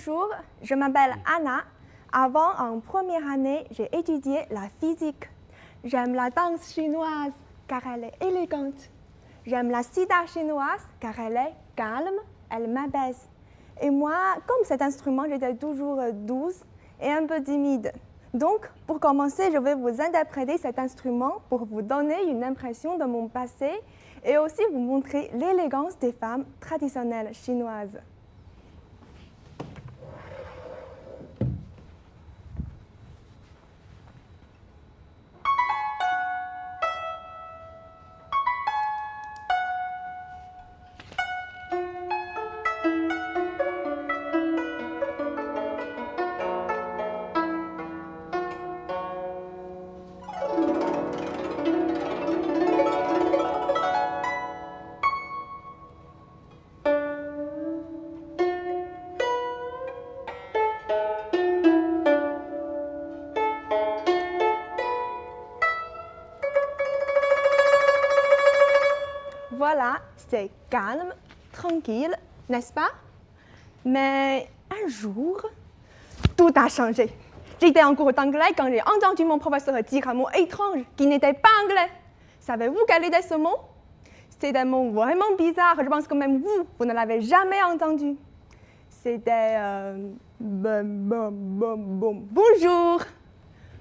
Bonjour, je m'appelle Anna. Avant, en première année, j'ai étudié la physique. J'aime la danse chinoise car elle est élégante. J'aime la sitar chinoise car elle est calme, elle m'apaise. Et moi, comme cet instrument, j'étais toujours douce et un peu timide. Donc, pour commencer, je vais vous interpréter cet instrument pour vous donner une impression de mon passé et aussi vous montrer l'élégance des femmes traditionnelles chinoises. Voilà, c'est calme, tranquille, n'est-ce pas? Mais un jour, tout a changé. J'étais en cours d'anglais quand j'ai entendu mon professeur dire un mot étrange qui n'était pas anglais. Savez-vous quel était ce mot? C'était un mot vraiment bizarre. Je pense que même vous ne l'avez jamais entendu. C'était bonjour.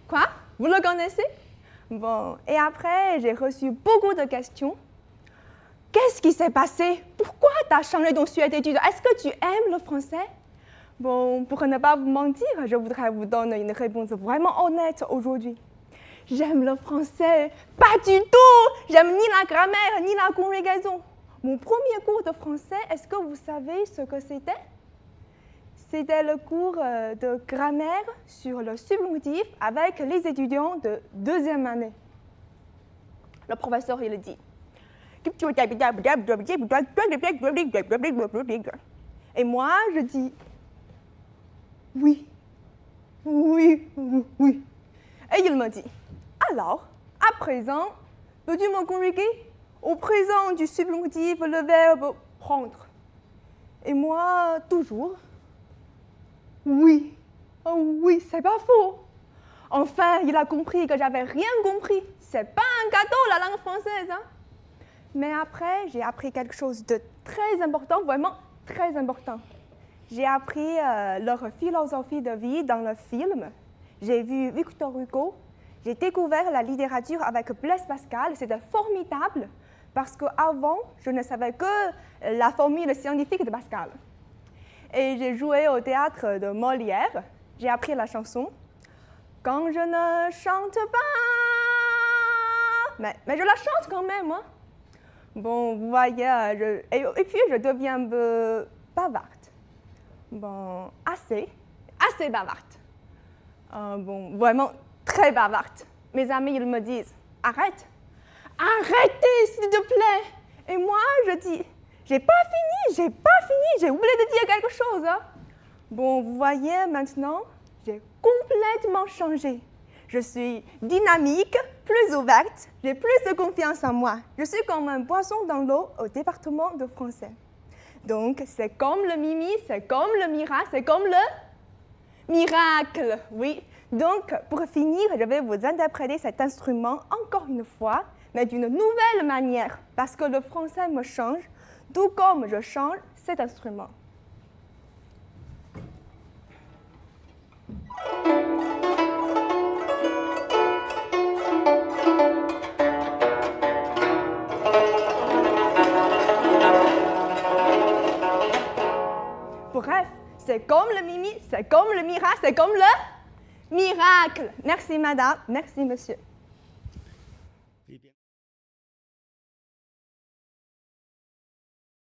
Quoi? Vous le connaissez? Bon, et après, j'ai reçu beaucoup de questions. Qu'est-ce qui s'est passé? Pourquoi tu as changé ton sujet d'études? Est-ce que tu aimes le français? Bon, pour ne pas vous mentir, je voudrais vous donner une réponse vraiment honnête aujourd'hui. J'aime le français, pas du tout! J'aime ni la grammaire, ni la conjugaison. Mon premier cours de français, est-ce que vous savez ce que c'était? C'était le cours de grammaire sur le subjonctif avec les étudiants de deuxième année. Le professeur, il dit. Et moi, je dis oui, oui, oui. Et il me dit, alors, à présent, peux-tu me conjuguer au présent du subjonctif le verbe prendre? Et moi, toujours, oui, oh oui, c'est pas faux. Enfin, il a compris que j'avais rien compris. C'est pas un cadeau, la langue française, hein? Mais après, j'ai appris quelque chose de très important, vraiment très important. J'ai appris leur philosophie de vie dans le film. J'ai vu Victor Hugo. J'ai découvert la littérature avec Blaise Pascal. C'était formidable parce qu'avant, je ne savais que la formule scientifique de Pascal. Et j'ai joué au théâtre de Molière. J'ai appris la chanson. Quand je ne chante pas... Mais je la chante quand même, hein? Bon, vous voyez, et puis je deviens un peu bavarde. Bon, assez bavarde. Bon, vraiment très bavarde. Mes amis, ils me disent, arrêtez, s'il te plaît. Et moi, je dis, j'ai pas fini, j'ai oublié de dire quelque chose. Hein. Bon, vous voyez, maintenant, j'ai complètement changé. Je suis dynamique, plus ouverte, j'ai plus de confiance en moi. Je suis comme un poisson dans l'eau au département de français. Donc, c'est comme le mimi, c'est comme le miracle, c'est comme le miracle, oui. Donc, pour finir, je vais vous interpréter cet instrument encore une fois, mais d'une nouvelle manière, parce que le français me change, tout comme je change cet instrument. Bref, c'est comme le mimi, c'est comme le miracle, c'est comme le miracle. Merci madame, merci monsieur.